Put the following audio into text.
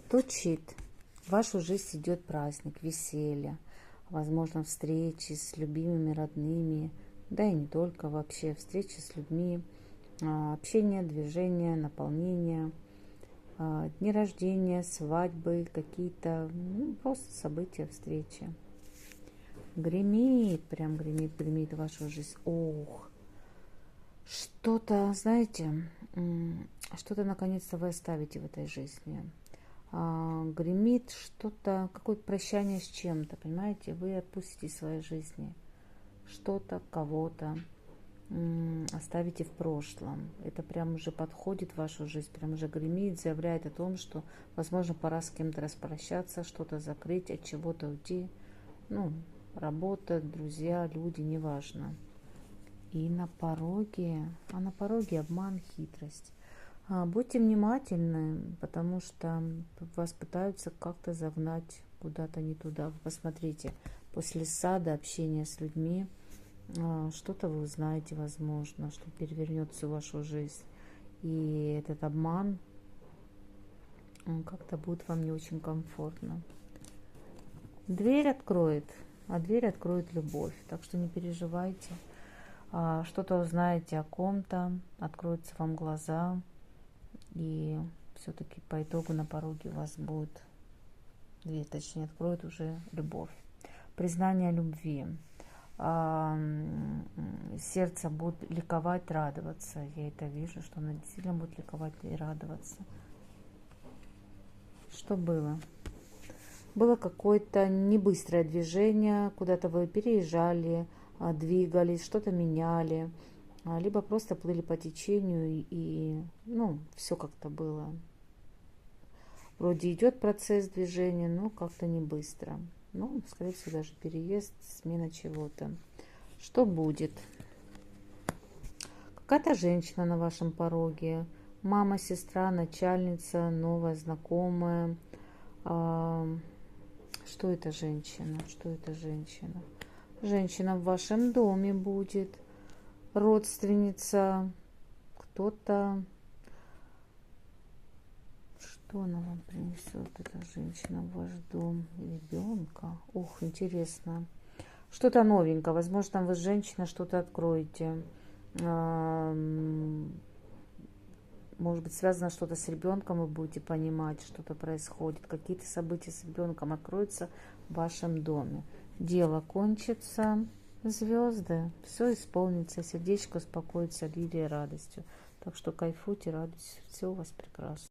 Стучит. В вашу жизнь идет праздник, веселье, возможно, встречи с любимыми, родными, да и не только вообще, встречи с людьми, общение, движение, наполнение, дни рождения, свадьбы, какие-то просто события, встречи. Гремит, прям гремит, гремит вашу жизнь. Ох, что-то, знаете, что-то наконец-то вы оставите в этой жизни. Гремит что-то, какое-то прощание с чем-то, понимаете? Вы отпустите из своей жизни что-то, кого-то, оставите в прошлом. Это прям уже подходит в вашу жизнь, прям уже гремит, заявляет о том, что, возможно, пора с кем-то распрощаться, что-то закрыть, от чего-то уйти. Работа, друзья, люди, неважно. И на пороге обман, хитрость. Будьте внимательны, потому что вас пытаются как-то загнать куда-то не туда. Вы посмотрите, после сада, общения с людьми, что-то вы узнаете, возможно, что перевернет всю вашу жизнь. И этот обман как-то будет вам не очень комфортно. Дверь откроет, а дверь откроет любовь. Так что не переживайте. Что-то узнаете о ком-то, откроются вам глаза. И все-таки по итогу на пороге у вас будет дверь, точнее, откроет уже любовь. Признание любви. Сердце будет ликовать, радоваться. Я это вижу, что оно действительно будет ликовать и радоваться. Что было? Было какое-то небыстрое движение, куда-то вы переезжали, двигались, что-то меняли, либо просто плыли по течению, и все как-то было. Вроде идет процесс движения, но как-то не быстро. Скорее всего, даже переезд, смена чего-то. Что будет? Какая-то женщина на вашем пороге. Мама, сестра, начальница, новая знакомая. Что это женщина? Что это женщина? Женщина в вашем доме будет. Родственница. Кто-то. Что она вам принесет, эта женщина, в ваш дом? Ребенка? Ух, интересно. Что-то новенькое. Возможно, вы, женщина, что-то откроете. Может быть, связано что-то с ребенком, вы будете понимать, что-то происходит. Какие-то события с ребенком откроются в вашем доме. Дело кончится. Звезды. Все исполнится. Сердечко успокоится лилией радостью. Так что кайфуйте, радуйтесь. Все у вас прекрасно.